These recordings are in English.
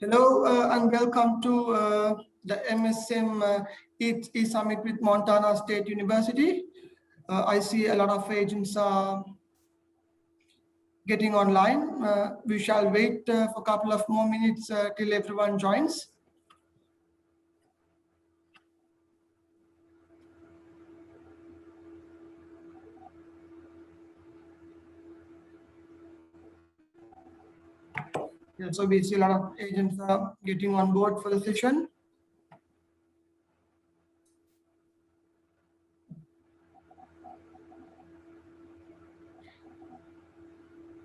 Hello and welcome to the MSM Summit with Montana State University. I see a lot of agents getting online. We shall wait for a couple of more minutes till everyone joins. Yeah, so we see a lot of agents getting on board for the session.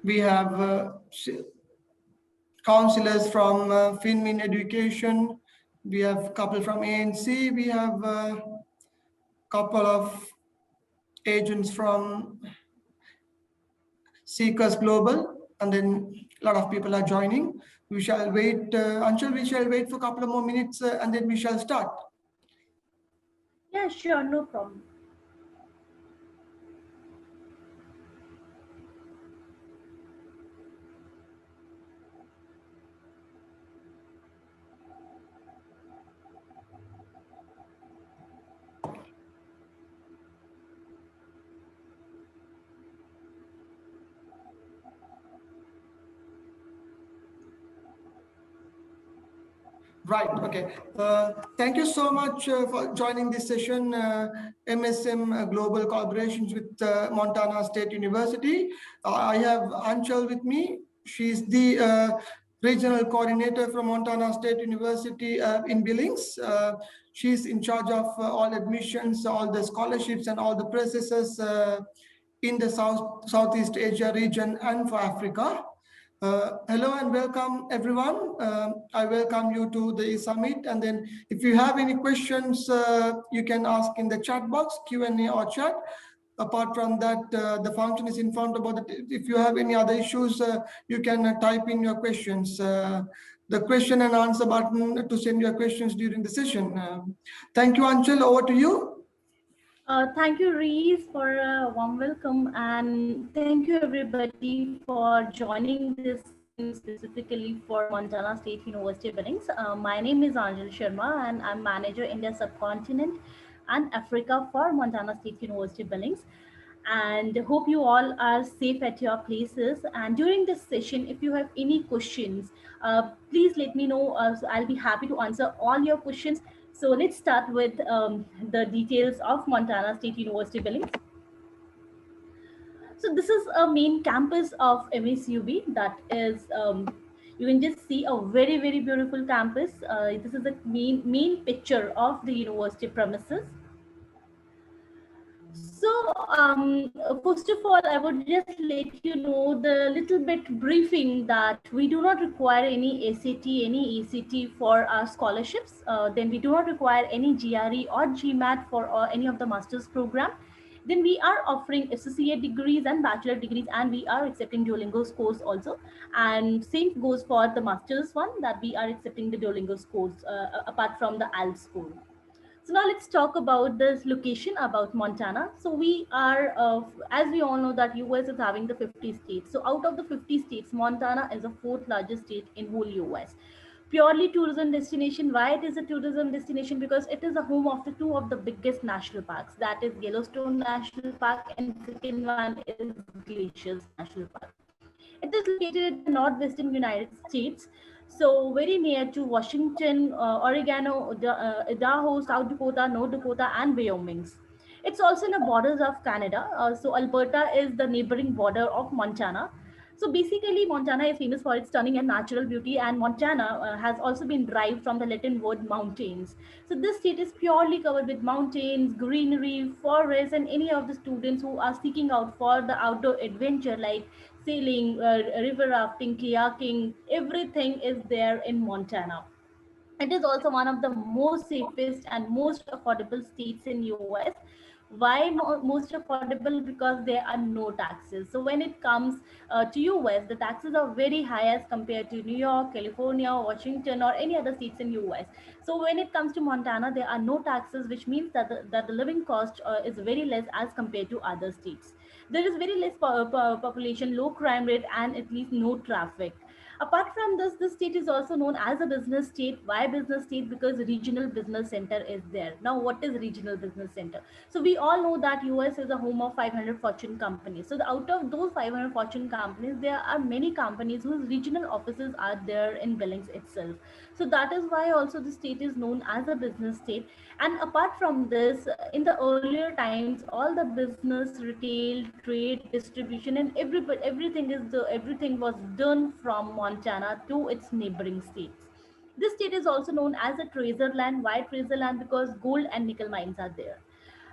We have counselors from FinMin Education. We have a couple from ANC. We have a couple of agents from Seekers Global, and then a lot of people are joining. We shall wait until we shall wait for a couple of more minutes and then we shall start. Yeah, sure, no problem. Right, okay. Thank you so much for joining this session, MSM Global Collaborations with Montana State University. I have Anchal with me. She's the regional coordinator from Montana State University in Billings. She's in charge of all admissions, all the scholarships and all the processes in the Southeast Asia region and for Africa. Hello and welcome everyone. I welcome you to the summit, and then if you have any questions, you can ask in the chat box, Q&A or chat. Apart from that, the function is informed about it. If you have any other issues, you can type in your questions. The question and answer button to send your questions during the session. Thank you, Anchal. Over to you. Thank you, Reese, for a warm welcome, and thank you everybody for joining this session specifically for Montana State University Billings. My name is Anjal Sharma, and I'm Manager India Subcontinent and Africa for Montana State University Billings. And hope you all are safe at your places. And during this session, if you have any questions, please let me know. So I'll be happy to answer all your questions. So let's start with the details of Montana State University Billings. So this is a main campus of MSUB. That is, you can just see a very beautiful campus. This is the main picture of the university premises. So, first of all, I would just let you know the little bit briefing that we do not require any SAT, any ACT for our scholarships. Then we do not require any GRE or GMAT for any of the master's program. Then we are offering associate degrees and bachelor degrees, and we are accepting Duolingo scores also. And same goes for the master's one, that we are accepting the Duolingo scores apart from the IELTS score. So now let's talk about this location, about Montana. So we are, as we all know, that US is having the 50 states. So out of the 50 states, Montana is the fourth largest state in whole US. Purely tourism destination. Why it is a tourism destination? Because it is the home of the two of the biggest national parks. That is Yellowstone National Park, and second one is Glaciers National Park. It is located in the northwestern United States, so very near to Washington, Oregon, Idaho, South Dakota, North Dakota, and Wyoming. It's also in the borders of Canada. So Alberta is the neighboring border of Montana. So basically, Montana is famous for its stunning and natural beauty, and Montana has also been derived from the Latin word mountains. So this state is purely covered with mountains, greenery, forests, and any of the students who are seeking out for the outdoor adventure like sailing, river rafting, kayaking, everything is there in Montana. It is also one of the most safest and most affordable states in US. Why most affordable? Because there are no taxes. So when it comes to US, the taxes are very high as compared to New York, California, Washington, or any other states in US. So when it comes to Montana, there are no taxes, which means that the living cost is very less as compared to other states. There is very less population, low crime rate, and at least no traffic. Apart from this, the state is also known as a business state. Why business state? Because regional business center is there. Now, what is regional business center? So we all know that US is a home of 500 Fortune companies. So out of those 500 Fortune companies, there are many companies whose regional offices are there in Billings itself. So that is why also the state is known as a business state. And apart from this, in the earlier times, all the business, retail, trade, distribution, and everything was done from Montana to its neighboring states. This state is also known as a treasure land. Why treasure land? Because gold and nickel mines are there.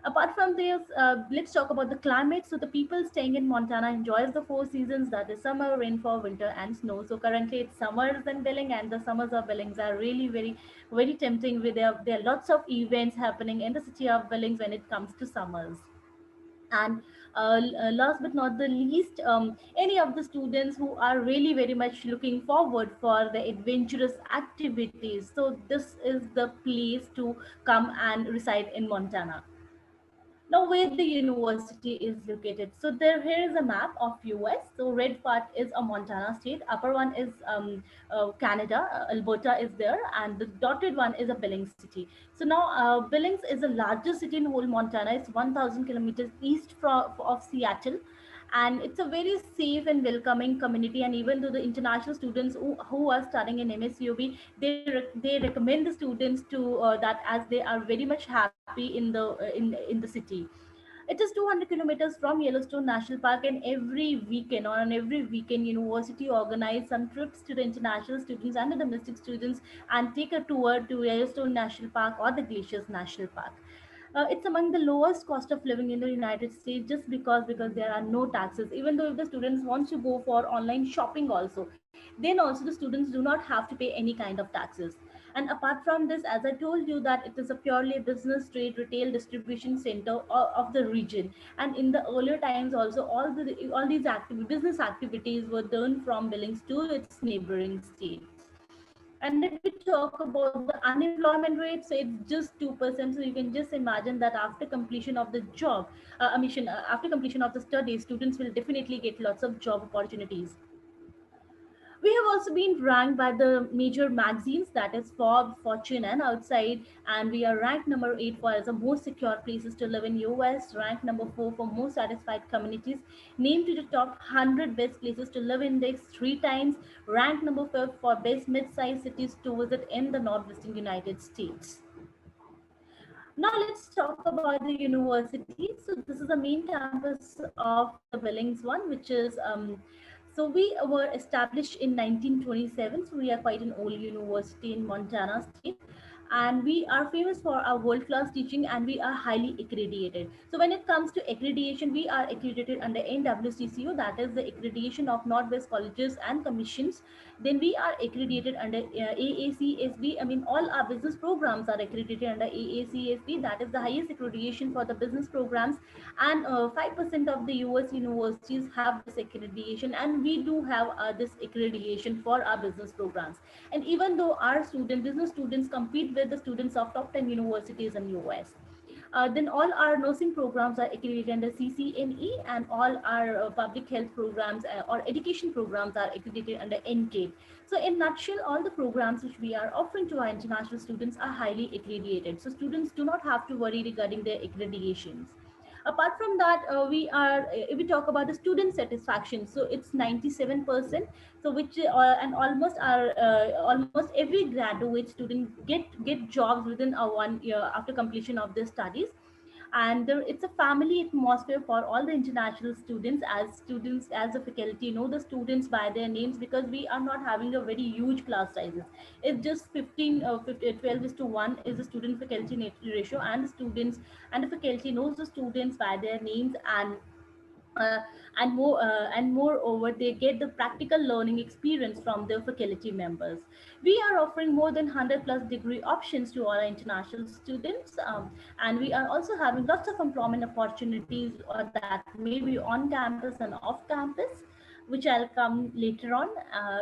Apart from this, let's talk about the climate. So the people staying in Montana enjoys the four seasons, that is summer, rainfall, winter, and snow. So currently it's summers in Billings, and the summers of Billings are really very tempting. There are lots of events happening in the city of Billings when it comes to summers. And last but not the least, any of the students who are really very much looking forward for the adventurous activities, so this is the place to come and reside in Montana. Now, where the university is located. So here is a map of US. So red part is a Montana state. Upper one is Canada. Alberta is there, and the dotted one is a Billings city. So now Billings is the largest city in whole Montana. It's 1,000 kilometers east of Seattle, and it's a very safe and welcoming community. And even though the international students who are studying in MSUB, they recommend the students to that, as they are very much happy in the city. It is 200 kilometers from Yellowstone National Park, and every weekend, university organize some trips to the international students and the domestic students and take a tour to Yellowstone National Park or the Glaciers National Park. It's among the lowest cost of living in the United States, just because there are no taxes. Even though if the students want to go for online shopping also, then also the students do not have to pay any kind of taxes. And apart from this, as I told you, that it is a purely business, trade, retail, distribution center of the region. And in the earlier times also, all these business activities were done from Billings to its neighboring states. And if we talk about the unemployment rate, so it's just 2%. So you can just imagine that after completion of the job, after completion of the studies, students will definitely get lots of job opportunities. We have also been ranked by the major magazines, that is Forbes, Fortune, and Outside, and we are ranked number 8 for as the most secure places to live in US, ranked number 4 for most satisfied communities, named to the top 100 best places to live index 3 times, ranked number 5 for best mid-sized cities to visit in the northwestern United States. Now let's talk about the university. So this is the main campus of the Billings one, which is so we were established in 1927. So we are quite an old university in Montana state, and we are famous for our world-class teaching, and we are highly accredited. So when it comes to accreditation, we are accredited under NWCCO, that is the accreditation of Northwest Colleges and Commissions. Then we are accredited under AACSB. I mean, all our business programs are accredited under AACSB. That is the highest accreditation for the business programs. And 5% of the US universities have this accreditation, and we do have this accreditation for our business programs. And even though our business students compete with the students of top 10 universities in US, then all our nursing programs are accredited under CCNE, and all our public health programs or education programs are accredited under NCAPE. So in nutshell, all the programs which we are offering to our international students are highly accredited. So students do not have to worry regarding their accreditations. Apart from that, if we talk about the student satisfaction, so it's 97%. So which and almost every graduate student get jobs within a 1 year after completion of their studies. And it's a family atmosphere for all the international students. As a faculty know the students by their names, because we are not having a very huge class sizes. It's just 12 is to 1 is the student faculty ratio, and the students and the faculty knows the students by their names. Uh, and moreover, they get the practical learning experience from their faculty members. We are offering more than 100 plus degree options to our international students, and we are also having lots of employment opportunities that may be on campus and off campus, which I'll come later on.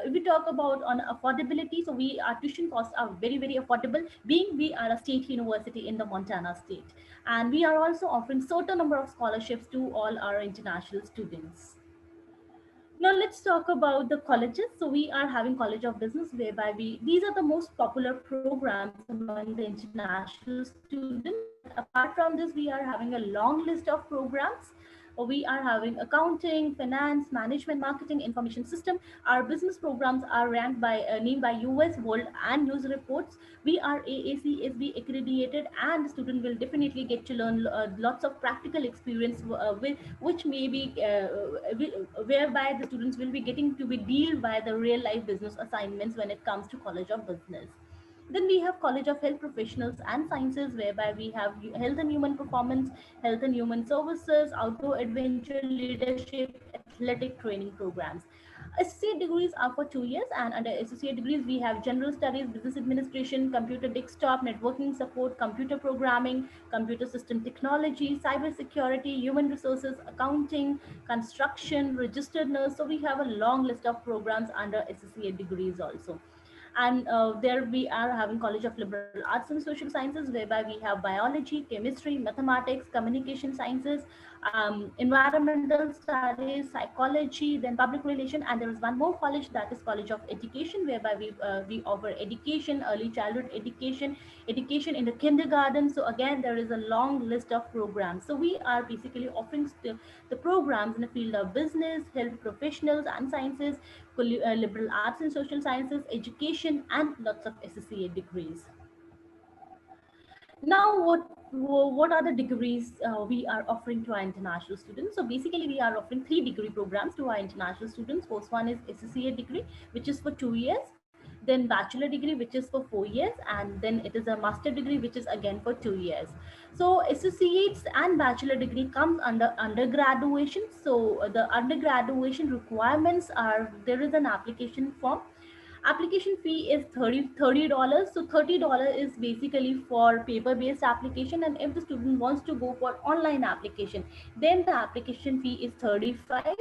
If we talk about on affordability, so our tuition costs are very affordable, being we are a state university in the Montana state, and we are also offering certain number of scholarships to all our international students. Now let's talk about the colleges. So we are having College of Business, whereby these are the most popular programs among the international students. But apart from this, we are having a long list of programs. We are having accounting, finance, management, marketing, information system. Our business programs are ranked by named by US World and News Reports. We are AACSB accredited, and the student will definitely get to learn lots of practical experience, which may be whereby the students will be getting to be deal by the real life business assignments when it comes to College of Business. Then we have College of Health Professionals and Sciences, whereby we have Health and Human Performance, Health and Human Services, Outdoor Adventure, Leadership, Athletic Training programs. Associate degrees are for 2 years, and under associate degrees, we have General Studies, Business Administration, Computer Desktop, Networking Support, Computer Programming, Computer System Technology, Cyber Security, Human Resources, Accounting, Construction, Registered Nurse. So we have a long list of programs under associate degrees also. And there we are having College of Liberal Arts and Social Sciences, whereby we have biology, chemistry, mathematics, communication sciences, environmental studies, psychology, then public relation. And there is one more college, that is College of Education, whereby we offer education, early childhood education, education in the kindergarten. So again, there is a long list of programs. So we are basically offering the programs in the field of business, health professionals and sciences, liberal arts and social sciences, education, and lots of associate degrees. Now, what are the degrees we are offering to our international students? So basically, we are offering 3 degree programs to our international students. First one is associate degree, which is for 2 years. Then bachelor degree, which is for 4 years, and then it is a master degree, which is again for 2 years. So associates and bachelor degree comes under undergraduation. So the undergraduation requirements are, there is an application form. Application fee is $30. So $30 is basically for paper based application, and if the student wants to go for online application, then the application fee is 35.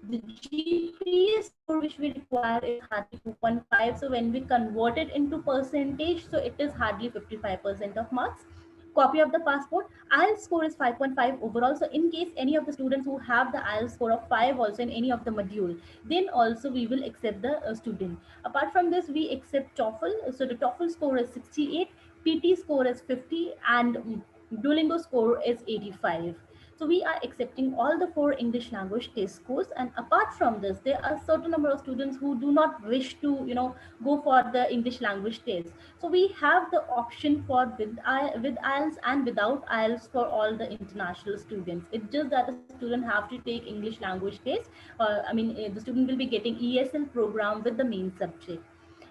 The GPA score which we require is hardly 2.5. So when we convert it into percentage, so it is hardly 55% of marks. Copy of the passport. IELTS score is 5.5 overall. So in case any of the students who have the IELTS score of 5 also in any of the module, then also we will accept the student. Apart from this, we accept TOEFL. So the TOEFL score is 68, PT score is 50, and Duolingo score is 85. So we are accepting all the 4 English language test scores. And apart from this, there are certain number of students who do not wish to, go for the English language test. So we have the option for with IELTS and without IELTS for all the international students. It's just that the student have to take English language test. The student will be getting ESL program with the main subject.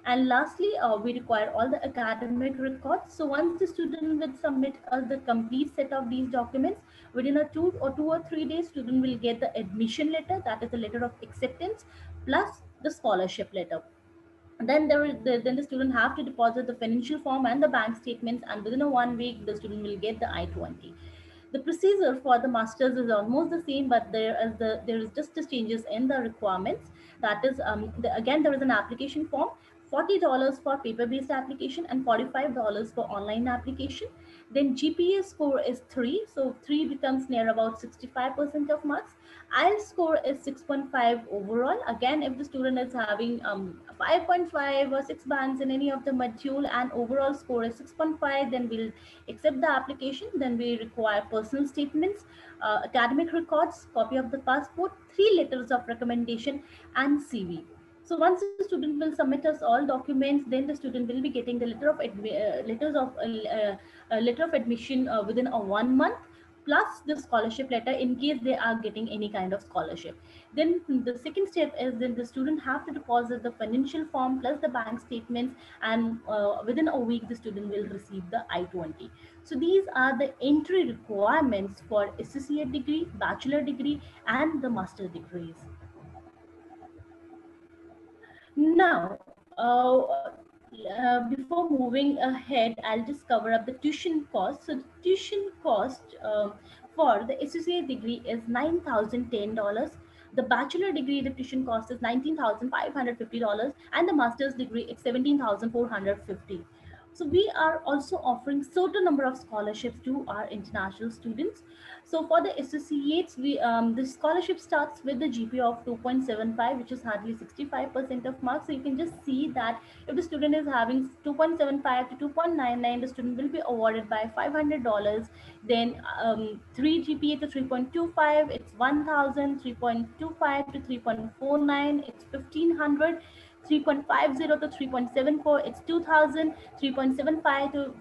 And lastly, we require all the academic records. So once the student will submit us the complete set of these documents, within a 2 or 3 days, student will get the admission letter, that is the letter of acceptance, plus the scholarship letter. Then then the student have to deposit the financial form and the bank statements, and within a 1 week, the student will get the I-20. The procedure for the masters is almost the same, but there is just the changes in the requirements. That is, again, there is an application form. $40 for paper-based application and $45 for online application. Then GPA score is 3, so 3 becomes near about 65% of marks. IELTS score is 6.5 overall. Again, if the student is having 5.5 or 6 bands in any of the module and overall score is 6.5, then we'll accept the application. Then we require personal statements, academic records, copy of the passport, 3 letters of recommendation, and CV. So once the student will submit us all documents, then the student will be getting the letter of admission within a 1 month, plus the scholarship letter in case they are getting any kind of scholarship. Then the second step is, then the student have to deposit the financial form plus the bank statements, and within a week the student will receive the I-20. So these are the entry requirements for associate degree, bachelor degree, and the master degrees. Now, before moving ahead, I'll just cover up the tuition cost. So the tuition cost for the associate degree is $9,010. The bachelor degree, the tuition cost is $19,550, and the master's degree is $17,450. So we are also offering certain number of scholarships to our international students. So for the associates, the scholarship starts with the GPA of 2.75, which is hardly 65% of marks. So you can just see that if the student is having 2.75 to 2.99, the student will be awarded by $500. Then 3 GPA to 3.25, it's 1,000, 3.25 to 3.49, it's 1,500. 3.50 to 3.74, it's 2,000. 3.75 to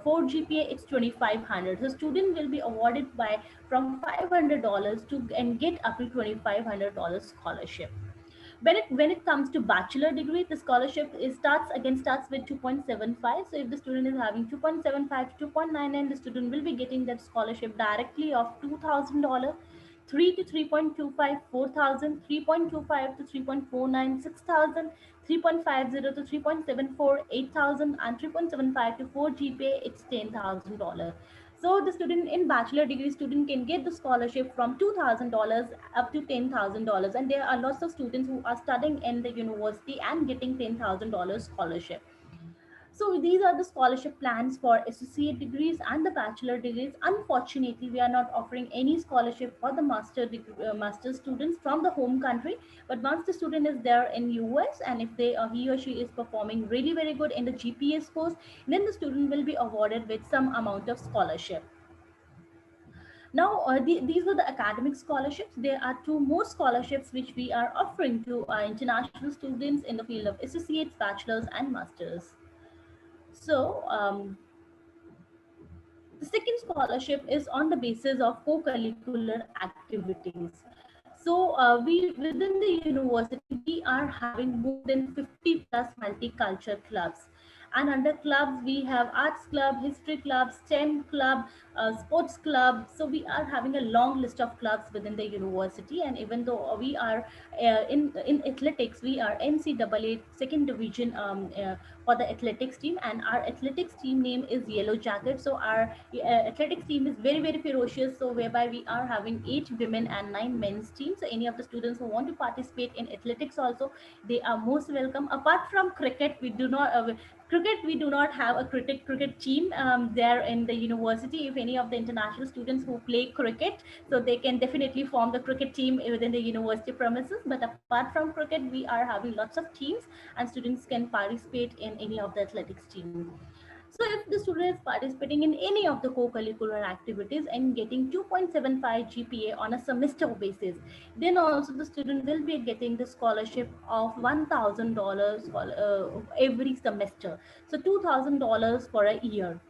4 GPA, it's 2,500. So student will be awarded by from $500 to and get up to $2,500 scholarship. When it comes to bachelor degree, the scholarship starts with 2.75. So if the student is having 2.75 to 2.99, the student will be getting that scholarship directly of $2,000. 3 to 3.25, 4,000, 3.25 to 3.49, 6,000, 3.50 to 3.74, 8,000, and 3.75 to 4 GPA, it's $10,000. So the student in bachelor degree student can get the scholarship from $2,000 up to $10,000, and there are lots of students who are studying in the university and getting $10,000 scholarship. So these are the scholarship plans for associate degrees and the bachelor degrees. Unfortunately, we are not offering any scholarship for the master students from the home country. But once the student is there in US, and if he or she is performing really very good in the GPA scores, then the student will be awarded with some amount of scholarship. Now, these were the academic scholarships. There are two more scholarships which we are offering to our international students in the field of associates, bachelors, and masters. So, the second scholarship is on the basis of co-curricular activities. So within the university, we are having more than 50 plus multicultural clubs. And under clubs, we have arts club, history club, STEM club, sports club. So we are having a long list of clubs within the university. And even though we are in athletics, we are NCAA second division for the athletics team, and our athletics team name is Yellow Jacket. So our athletics team is very very ferocious, so whereby we are having 8 women and 9 men's teams. So any of the students who want to participate in athletics also, they are most welcome. Apart from cricket, we do not have a cricket team there in the university. If any of the international students who play cricket, so they can definitely form the cricket team within the university premises. But apart from cricket, we are having lots of teams, and students can participate in any of the athletics team. So if the student is participating in any of the co-curricular activities and getting 2.75 GPA on a semester basis, then also the student will be getting the scholarship of $1,000 every semester. So $2,000 for a year.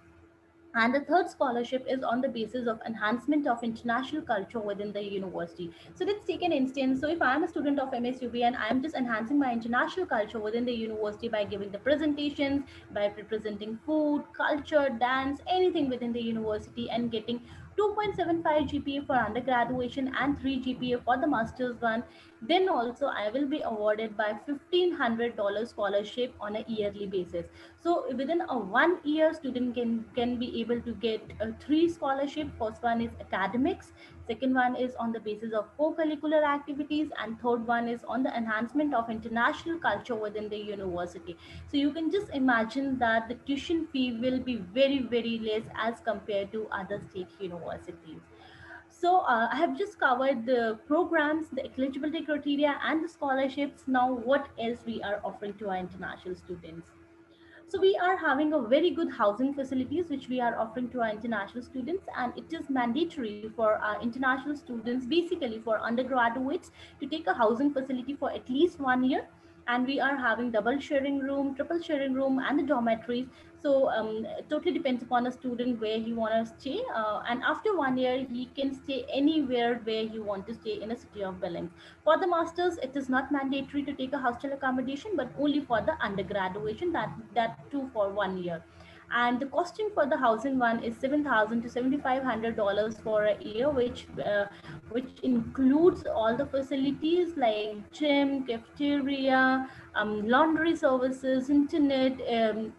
And the third scholarship is on the basis of enhancement of international culture within the university. So let's take an instance. So if I am a student of MSUB and I am just enhancing my international culture within the university by giving the presentations, by representing food, culture, dance, anything within the university, and getting 2.75 GPA for undergraduation and 3 GPA for the master's one, then also I will be awarded by $1,500 scholarship on a yearly basis. So within a 1 year, student can be able to get 3 scholarship. First one is academics, second one is on the basis of co-curricular activities, and third one is on the enhancement of international culture within the university. So you can just imagine that the tuition fee will be very very less as compared to other state universities. So I have just covered the programs, the eligibility criteria, and the scholarships. Now, what else we are offering to our international students? So we are having a very good housing facilities which we are offering to our international students, and it is mandatory for our international students, basically for undergraduates, to take a housing facility for at least 1 year. And we are having double sharing room, triple sharing room, and the dormitories. So it totally depends upon a student where he want to stay, and after 1 year he can stay anywhere where he want to stay in a city of Billings. For the masters, it is not mandatory to take a hostel accommodation, but only for the undergraduation, that too for 1 year. And the costing for the housing one is $7,000 to $7,500 for a year, which includes all the facilities like gym, cafeteria, laundry services, internet.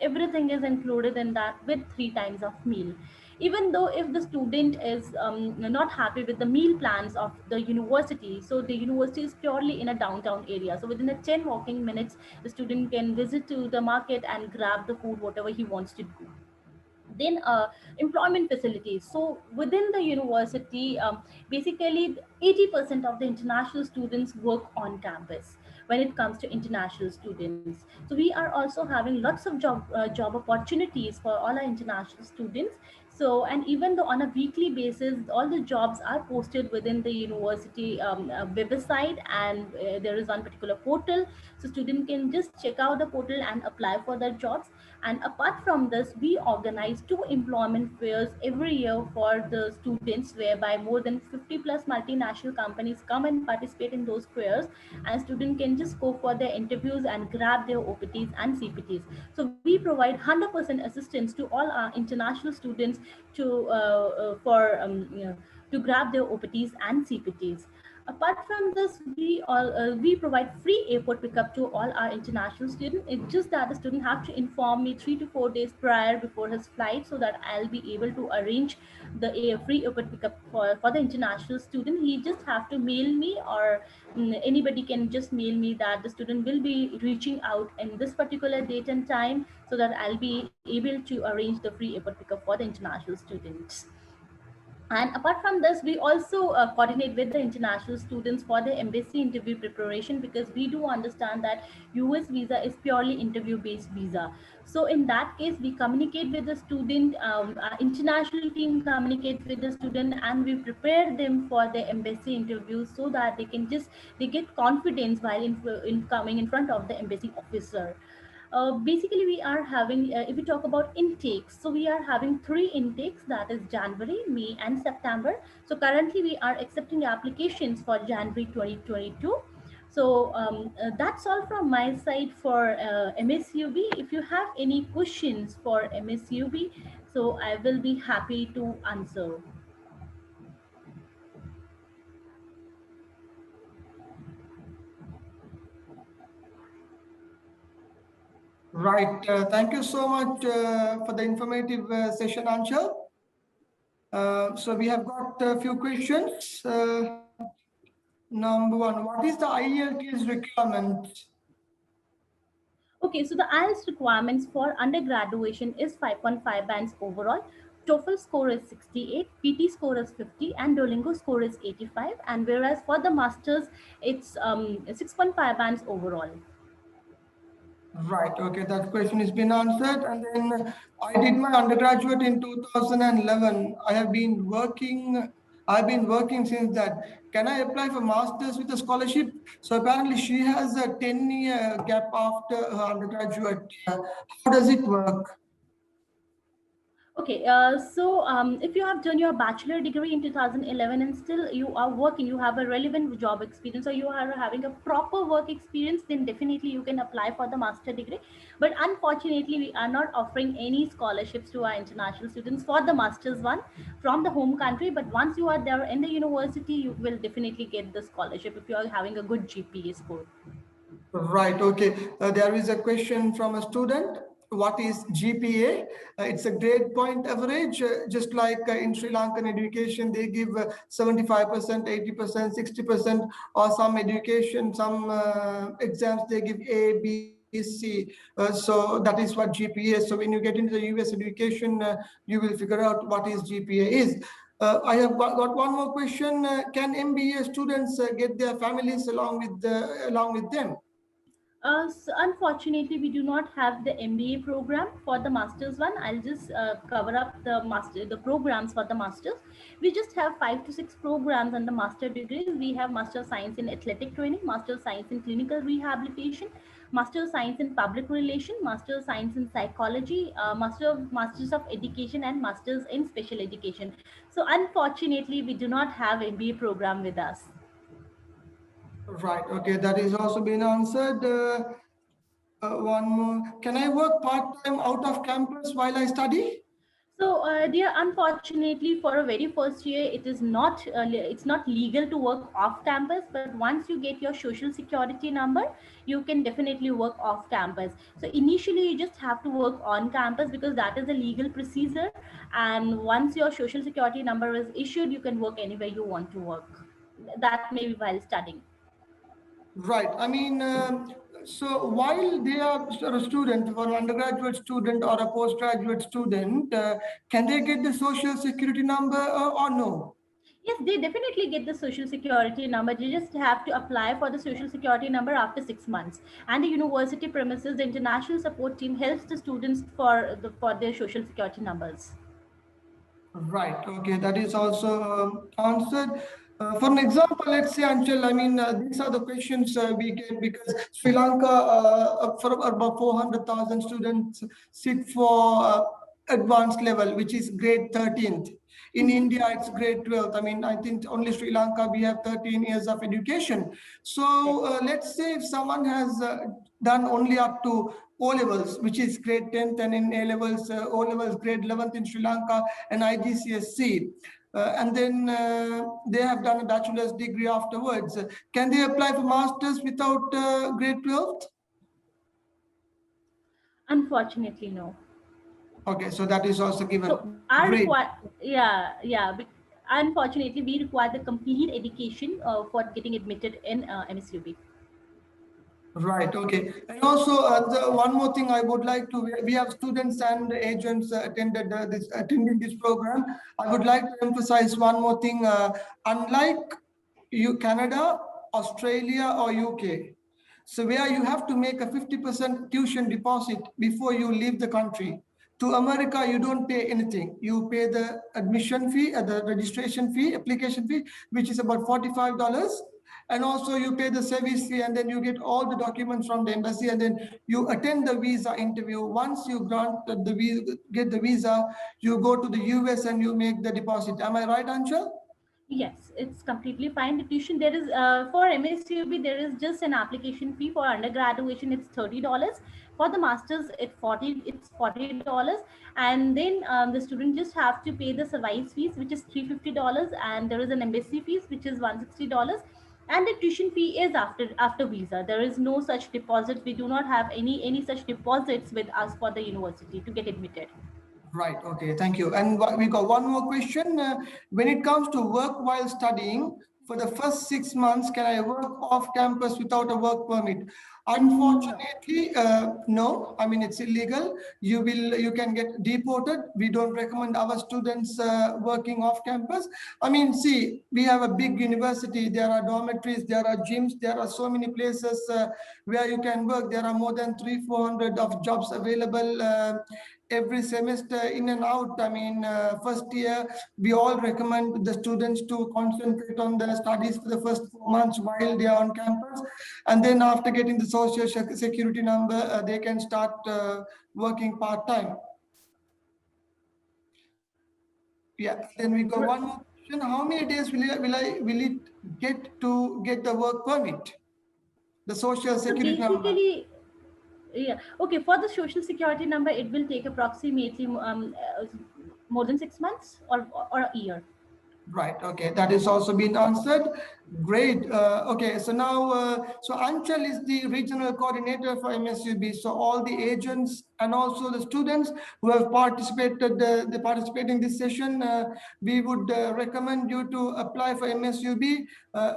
Everything is included in that, with 3 times of meal. even though if the student is not happy with the meal plans of the university, so the university is purely in a downtown area, so within a 10 walking minutes the student can visit to the market and grab the food whatever he wants to do. Then employment facilities. So within the university, basically 80% of the international students work on campus when it comes to international students. So we are also having lots of job opportunities for all our international students. So, and even though on a weekly basis all the jobs are posted within the university website, and there is one particular portal, so student can just check out the portal and apply for their jobs. And apart from this, we organize 2 employment fairs every year for the students, whereby more than 50 plus multinational companies come and participate in those fairs, and students can just go for their interviews and grab their OPTs and CPTs. So we provide 100% assistance to all our international students to to grab their OPTs and CPTs. Apart from this, we provide free airport pickup to all our international students. It's just that the student have to inform me 3 to 4 days prior before his flight, so that I'll be able to arrange the free airport pickup for the international student. He just have to mail me, or anybody can just mail me that the student will be reaching out in this particular date and time, so that I'll be able to arrange the free airport pickup for the international students. And apart from this, we also coordinate with the international students for the embassy interview preparation, because we do understand that US visa is purely interview based visa. So in that case, we communicate with the student, our international team communicates with the student, and we prepare them for the embassy interviews, so that they get confidence while in coming in front of the embassy officer. Basically, we are having, if we talk about intakes, so we are having 3 intakes, that is January, May, and September. So currently, we are accepting applications for January 2022. So that's all from my side for MSUB. If you have any questions for MSUB, so I will be happy to answer. Right. Thank you so much for the informative session, Anshul. So we have got a few questions. Number one, what is the IELTS requirement? Okay, so the IELTS requirements for undergraduation is 5.5 bands overall. TOEFL score is 68, PT score is 50, and Duolingo score is 85. And whereas for the masters, it's 6.5 bands overall. Right. Okay, that question has been answered. And then I did my undergraduate in 2011. I've been working since that. Can I apply for masters with a scholarship? So apparently she has a 10-year gap after her undergraduate. How does it work? Okay, so if you have done your bachelor degree in 2011 and still you are working, you have a relevant job experience, or you are having a proper work experience, then definitely you can apply for the master degree. But unfortunately, we are not offering any scholarships to our international students for the master's one from the home country. But once you are there in the university, you will definitely get the scholarship if you are having a good GPA score. Right. Okay. There is a question from a student. What is GPA? It's a grade point average, just like in Sri Lankan education, they give 75%, 80%, 60%, or some education, some exams, they give A, B, C. So that is what GPA is. So when you get into the US education, you will figure out what is GPA is. I have got one more question. Can MBA students get their families along with them? So unfortunately, we do not have the MBA program for the masters one. I'll just cover up the programs for the masters. We just have 5 to 6 programs on the master degrees. We have Master of Science in Athletic Training, Master of Science in Clinical Rehabilitation, Master of Science in Public Relation, Master of Science in Psychology, Masters of Education, and Masters in Special Education. So unfortunately, we do not have MBA program with us. Right. Okay. That is also been answered. One more. Can I work part-time out of campus while I study? So, dear, unfortunately, for a very first year, it's not legal to work off campus. But once you get your social security number, you can definitely work off campus. So initially, you just have to work on campus because that is a legal procedure. And once your social security number is issued, you can work anywhere you want to work. That may be while studying. Right. I mean, so while they are a student, for an undergraduate student or a postgraduate student, can they get the social security number or no? Yes, they definitely get the social security number. You just have to apply for the social security number after 6 months. And the university premises, the international support team helps the students for their social security numbers. Right. Okay. That is also answered. For an example, let's say, Anchal, I mean, these are the questions we get because Sri Lanka, for about 400,000 students, sit for advanced level, which is grade 13th. In India, it's grade 12th. I mean, I think only Sri Lanka, we have 13 years of education. So let's say if someone has done only up to O levels, which is grade 10th, and in A levels, O levels, grade 11th in Sri Lanka, and IGCSE. And then they have done a bachelor's degree afterwards. Can they apply for masters without grade 12th? Unfortunately, no. Okay, so that is also given. So our Great. yeah. Unfortunately, we require the complete education for getting admitted in MSUB. Right. Okay. And also, one more thing I would like to, we have students and agents attending this program. I would like to emphasize one more thing. Unlike Canada, Australia, or UK, so where you have to make a 50% tuition deposit before you leave the country. To America, you don't pay anything. You pay the admission fee, the registration fee, application fee, which is about $45. And also you pay the service fee, and then you get all the documents from the embassy, and then you attend the visa interview. Once you get the visa, you go to the US and you make the deposit. Am I right, Anshul? Yes, it's completely fine. The tuition there is for MSUB there is just an application fee. For undergraduation it's $30. For the masters it's $40, and then the student just have to pay the service fees, which is $350, and there is an embassy fees which is $160, and the tuition fee is after visa. There is no such deposit. We do not have any such deposits with us for the university to get admitted. Right. Okay. Thank you. And we got one more question. When it comes to work while studying, for the first 6 months, can I work off campus without a work permit? Unfortunately, no. I mean, it's illegal. You can get deported. We don't recommend our students working off campus. I mean, see, we have a big university. There are dormitories, there are gyms, there are so many places where you can work. There are more than 300-400 of jobs available every semester in and out. I mean, first year, we all recommend the students to concentrate on their studies for the first 4 months while they are on campus. And then after getting the social security number, they can start working part-time. Yeah, then we go one more question. How many days will it get to get the work permit? The social security number. Yeah. Okay. For the social security number, it will take approximately more than 6 months or a year. Right. Okay. That is also been answered. Great. Okay. So now, so Anchal is the regional coordinator for MSUB. So all the agents and also the students who have participated, they participate in this session, we would recommend you to apply for MSUB.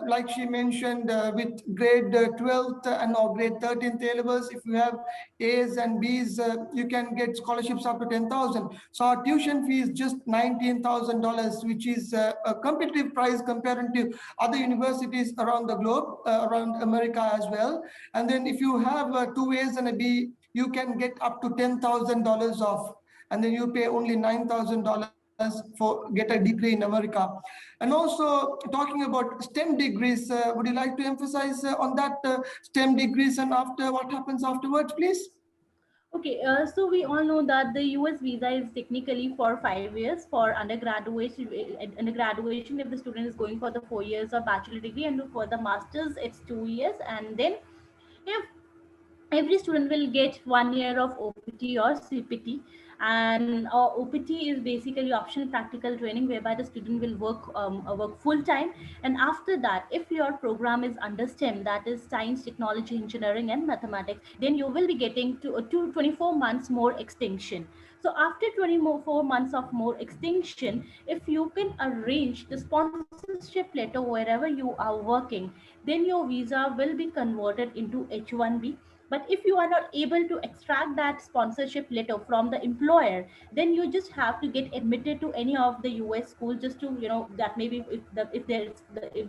Like she mentioned, with grade 12th and or grade 13th A levels, if you have A's and B's, you can get scholarships up to 10,000. So our tuition fee is just $19,000, which is a competitive price compared to other universities around the globe, around America as well. And then if you have 2 A's and a B, you can get up to $10,000 off, and then you pay only $9,000 for get a degree in America. And also talking about STEM degrees, would you like to emphasize on that STEM degrees and after what happens afterwards, please? Okay, so we all know that the US visa is technically for 5 years for undergraduation. Undergraduation, if the student is going for the 4 years of bachelor degree, and for the masters, it's 2 years. And then, if every student will get 1 year of OPT or CPT, and OPT is basically optional practical training whereby the student will work full time. And after that, if your program is under STEM, that is science, technology, engineering, and mathematics, then you will be getting to 24 months more extension. So after 24 months of more extension, if you can arrange the sponsorship letter wherever you are working, then your visa will be converted into H1B. But if you are not able to extract that sponsorship letter from the employer, then you just have to get admitted to any of the US school, just to, that maybe if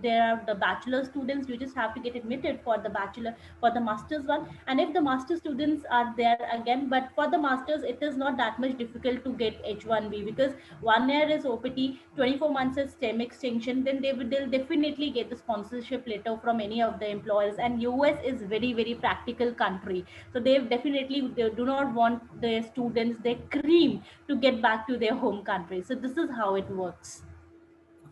there are the bachelor students, you just have to get admitted for the bachelor, for the masters one. And if the master students are there again, but for the masters it is not that much difficult to get H1B, because 1 year is OPT, 24 months is STEM extension, then they'll definitely get the sponsorship letter from any of the employers. And US is very, very practical country, so they do not want their students, their cream, to get back to their home country. So this is how it works.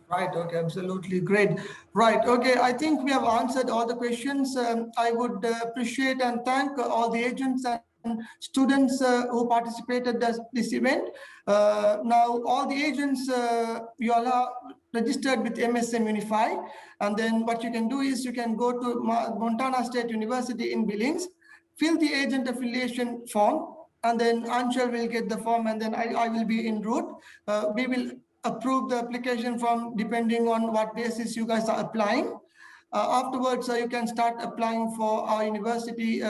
Right. Okay. Absolutely. Great. Right. Okay. I think we have answered all the questions. I would appreciate and thank all the agents and students who participated this event. Now, all the agents, you all are registered with MSM Unify. And then what you can do is you can go to Montana State University in Billings, fill the agent affiliation form, and then Anshul will get the form, and then I will be en route. We will approve the application form depending on what basis you guys are applying. Afterwards, you can start applying for our university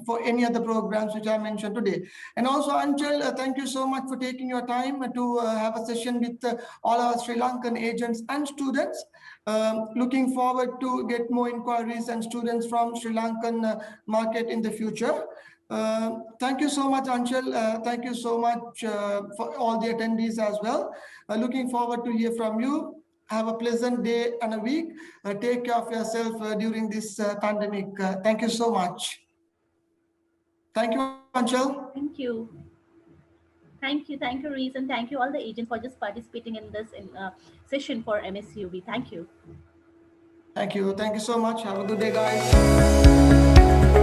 for any other programs which I mentioned today. And also, Anchal, thank you so much for taking your time to have a session with all our Sri Lankan agents and students. Looking forward to get more inquiries and students from Sri Lankan market in the future. Thank you so much, Anshul. Thank you so much for all the attendees as well. Looking forward to hear from you. Have a pleasant day and a week. Take care of yourself during this pandemic. Thank you so much. Thank you, Anshul. Thank you. Thank you, Reese, and thank you all the agents for just participating in this session for MSUB. Thank you. Thank you. Thank you so much. Have a good day, guys.